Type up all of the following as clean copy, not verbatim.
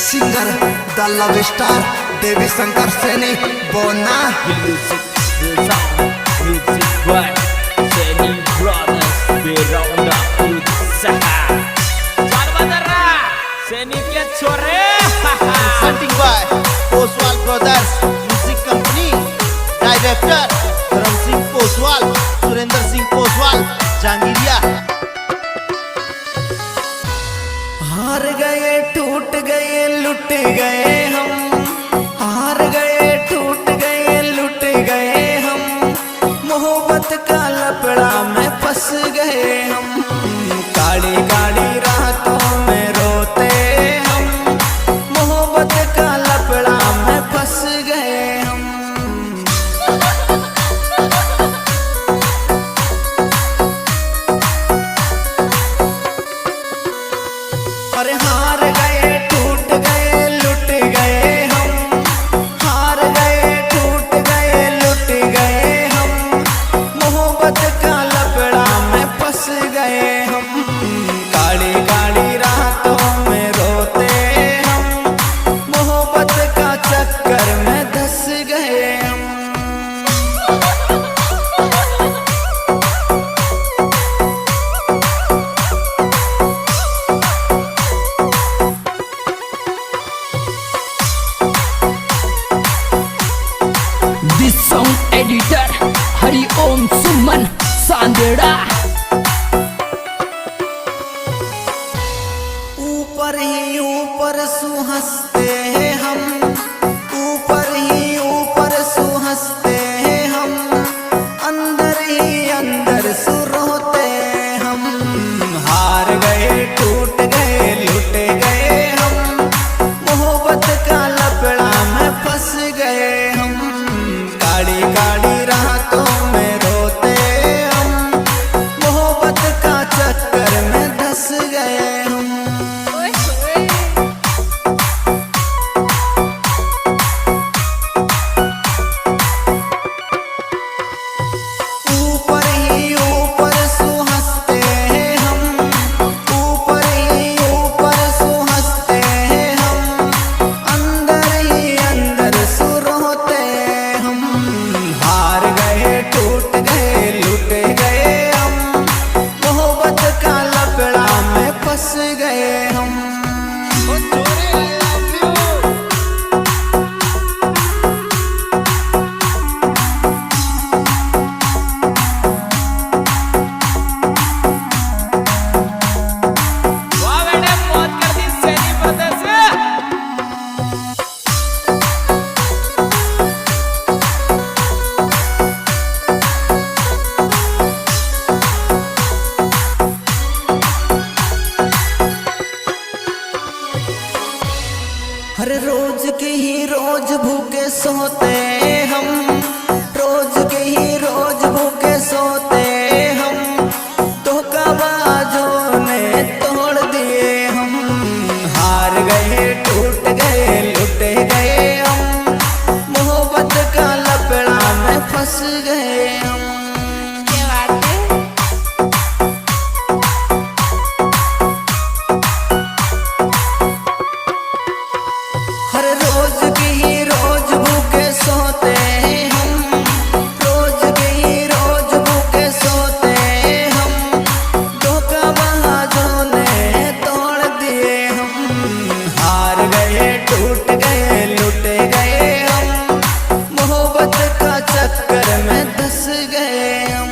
Singer द love star देवी शंकर सैनी बोना Music by Seni Brothers Beronda Usaha Barbadara Seni के छोरे Presenting by Poswal Brothers Music Company. Director Dharam Singh Poswal, Surendra Singh Poswal, Jangiriya. हार गए टूट गए लुट गए हम, हार गए टूट गए लुट गए हम, मोहब्बत का लपड़ा में फंस गए हम, काली काली रातों में रोते हम, मोहब्बत का लपड़ा में फंस गए हम। अरे हार गए टूट गए लुट गए हम, हार गए टूट गए लुट गए हम, मोहब्बत का लपड़ा में फंस गए हम, काली काली रातों में रोते हम, मोहब्बत का चक्कर में धंस गए हम। This song editor Hari Om Suman Sandera ऊपर ही ऊपर सुहंसते हैं हम, ऊपर ही ऊपर सुहंसते हैं हम, अंदर ही अंदर सुरोते हम, हार गए टूट गए लुट गए हम, मोहब्बत का लपड़ा में फंस गए हम, काली काली रातों में रोते हम, मोहब्बत का चक्कर में धंस गए हम। ऊपर ही ऊपर सुहंसते हैं हम, ऊपर ही ऊपर सुहंसते हैं हम, अंदर ही अंदर सुरोते हम, हार गए टूट गए लुट गए हम, मोहब्बत का लपड़ा में फंस गए हम। वाह बेटे मौत कर दी Seni Brothers हर रोज के ही रोज भूखे सोते हम, रोज के ही रोज भूखे सोते हम, धोखाबाजों ने तोड़ दिए हम, हार गए टूट गए लुट गए हम, मोहब्बत का लपड़ा में फंस गए हम। हर रोज के ही रोज भूखे सोते हम, रोज के ही रोज भूखे सोते हम, धोखाबाजों ने तोड़ दिए हम, हार गए टूट गए लुट गए हम, मोहब्बत का चक्कर में धंस गए हम।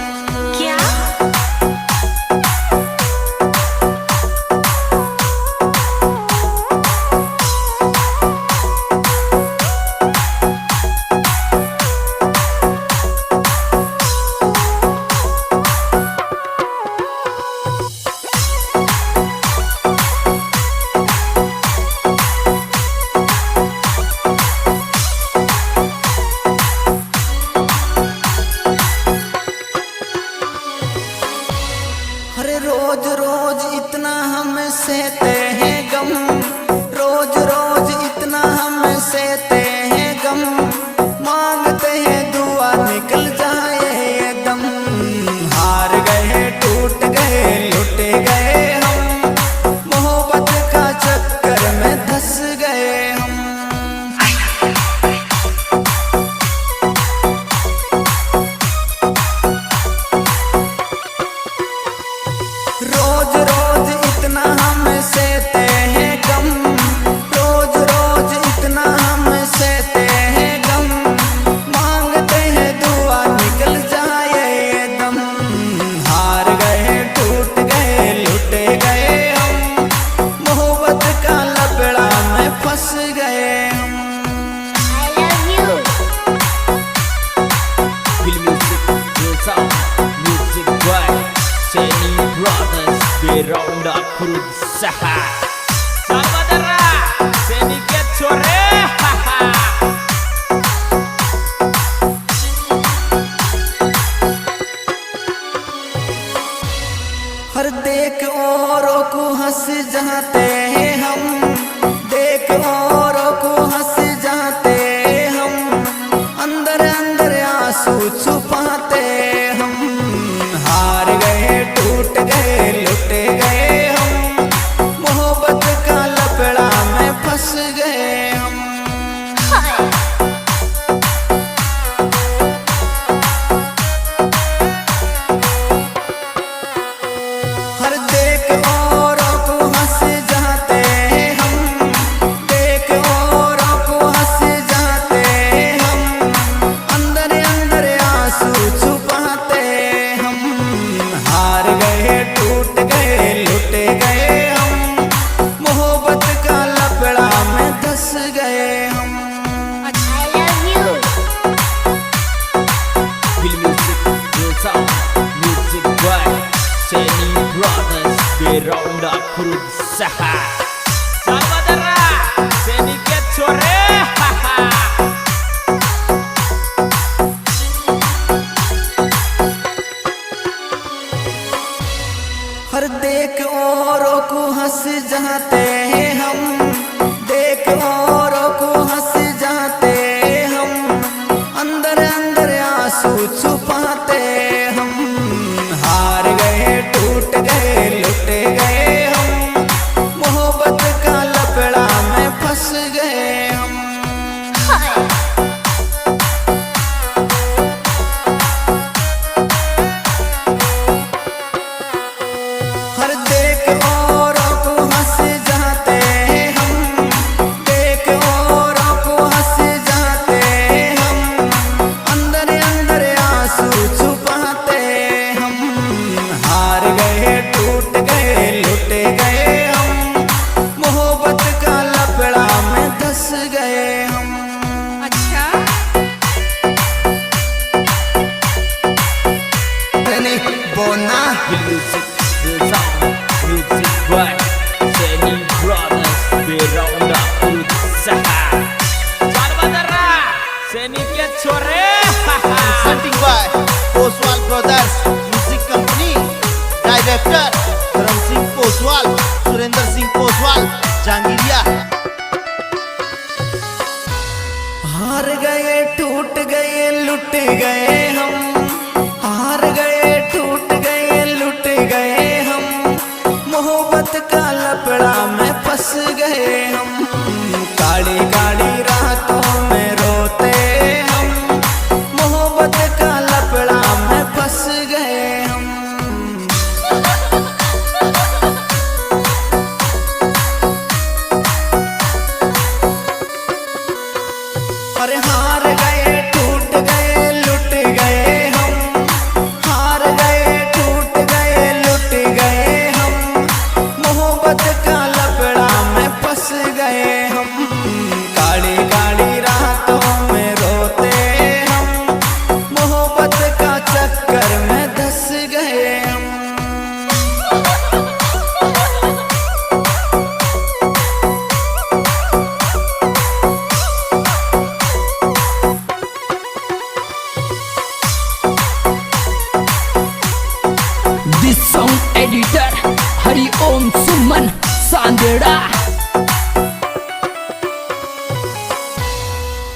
मोहब्बत का लपड़ा में फंस गए हम। Feel music, real sound, music by Seni Brothers, we round up through the Sahara. Saudara, Seni get sore, haha. हर देख औरों को हंस जाते हैं हम, देख औरों को हंस जाते हम, अंदर अंदर आंसू छुपाते हम। हार गए टूट गए लुट गए हम, मोहब्बत का लपड़ा में फंस गए हम। हर देख औरों को हंस जाते हैं हम, देख औरों को हंस जाते हम, अंदर अंदर आंसू छुपाते हम। हार गए टूट गए लुट गए हम, मोहब्बत का लपड़ा में धंस गए हम। Feel music, real sound, music by Seni Brothers, we round up through the Sahara. Saudara, Seni get sore, haha. हर देख औरों को हंस जाते हैं हम, देख औरों को हंस जाते हम, अंदर अंदर आंसू छुपाते हम। हार गए टूट गए लुट गए हम, मोहब्बत का लपड़ा में फंस गए हम। हर देख औरों को हंस जाते हैं हम, देख औरों को हंस जाते हम, अंदर अंदर आंसू छुपाते हम। हार गए टूट गए लुट गए हम, मोहब्बत का लपड़ा में धंस गए हम। बोना Feel music, real sound, music by Seni Brothers, we round up through the Sahara. Saudara, Seni get sore, haha. Presenting by Oswal Brothers Music Company. Director Dharam Singh Poswal, Surinder Singh Poswal, Jangiria. हार गए टूट गए लुट गए हम, हार गए टूट गए लुट गए हम, मोहब्बत का लपड़ा में फंस गए हम। काली काली रातों में रोते हम, मोहब्बत का लपड़ा में फंस गए हम। अरे हार गए टूट गए लुट गए हम, हार गए टूट गए लुट गए हम, मोहब्बत का लपड़ा में फंस गए हम। काली काली रातों में रोते हम, मोहब्बत का चक्कर में धंस गए हम। This song editor Hari Om Suman Sandera.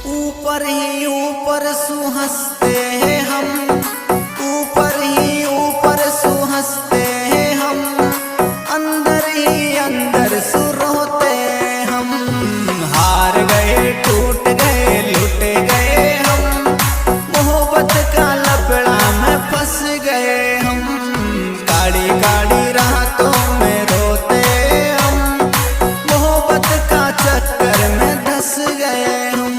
ऊपर ही ऊपर सुहंसते हैं हम, ऊपर ही ऊपर सुहंसते हैं हम, अंदर ही अंदर सुरोते हम। हार गए टूट गए लुट गए हम, मोहब्बत का लपड़ा में फंस गए हम। काली काली रातों में रोते हम, मोहब्बत का चक्कर में धंस गए हम।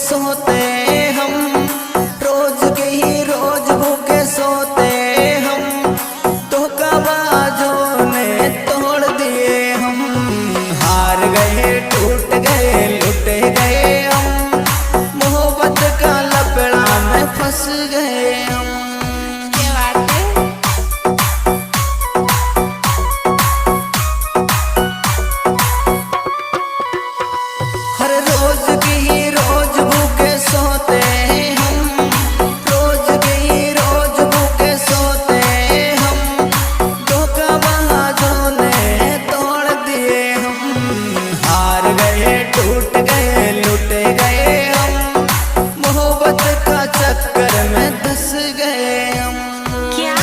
सोते हम, रोज के ही रोज भूखे सोते हम, धोखाबाजों ने तोड़ दिए हम। हार गए टूट गए लुट गए हम, मोहब्बत का लपड़ा में फंस गए हम। हर रोज की ही रोज भूखे सोते हम, रोज की ही रोज भूखे सोते हम, धोखाबाजों ने तोड़ दिए हम। हार गए टूट गए लुट गए हम, मोहब्बत का चक्कर में धंस गए हम। क्या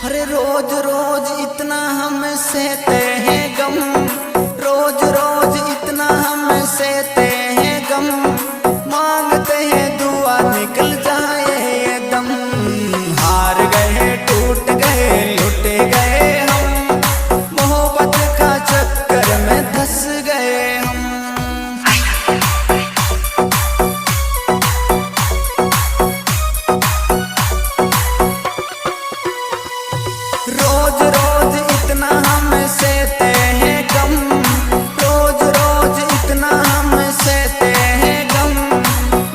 अरे रोज रोज इतना हम सहते हैं गम, रोज रोज इतना हम सहते हैं गम, मांगते हैं दुआ निकल जाए ये दम। हार गए टूट गए लुट गए हम, मोहब्बत का चक्कर में धंस गए हम। रोज रोज इतना हम सहते हैं गम, रोज रोज इतना हम सहते हैं गम,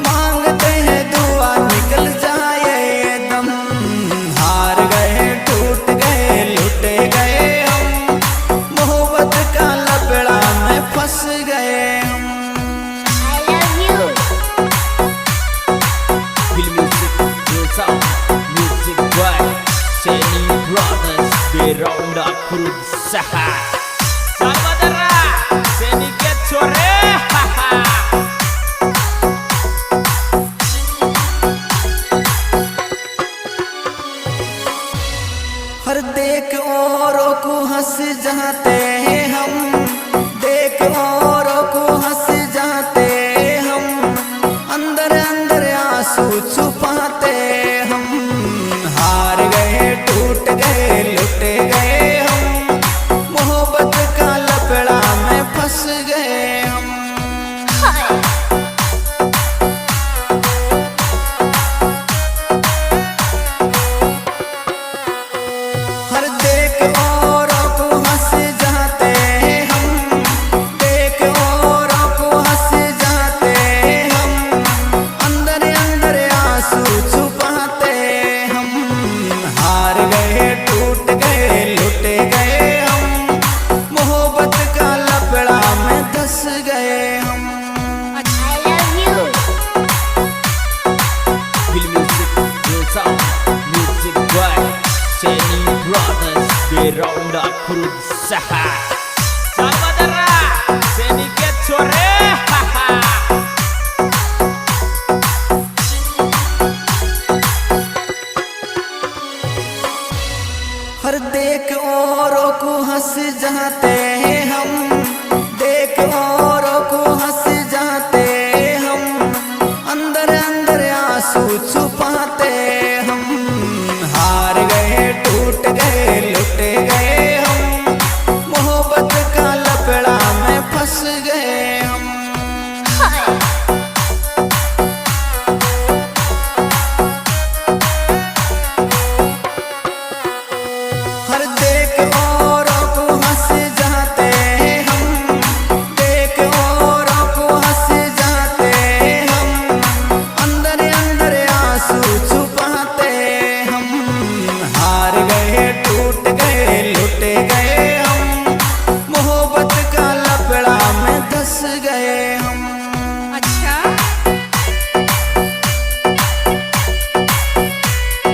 मांगते हैं दुआ निकल जाए ये दम। हार गए टूट गए लुट गए हम, मोहब्बत का लपड़ा में फंस गए हम। I love you. Feel music, feel sound, music boy, Seni Brothers, Beround the Berusaha. Saudara, Seni get sore, haha. हर देख औरों को हंस जाते हैं हम, देख औरों को हंस जाते हम, अंदर अंदर आंसू छुपाते हम। हार गए टूट गए लुट गए हम, मोहब्बत का लपड़ा में फंस गए हम। Hi. हर देख औरों को हंस जाते हम, देख औरों को हंस जाते हम, अंदर अंदर आंसू छुपाते हम। हार गए टूट गए लुट गए हम, मोहब्बत का लपड़ा में धंस गए हम। I love you. Feel music, feel sound, music boy, Seni Brothers, Beround the Berusaha. Saudara, Seni get sore, haha. हर देख औरों को हंस जाते हैं हम, देख औरों को हंस जाते हम, अंदर अंदर आंसू छुपाते हम। हार गए टूट गए लुट गए हम, मोहब्बत का लपड़ा में फंस गए हम। Hi. हर देख औरों को हंस जाते हम, देख औरों को हंस जाते हम, अंदर अंदर आंसू छुपाते हम। हार गए टूट गए लुट गए हम, मोहब्बत का लपड़ा में धंस गए हम।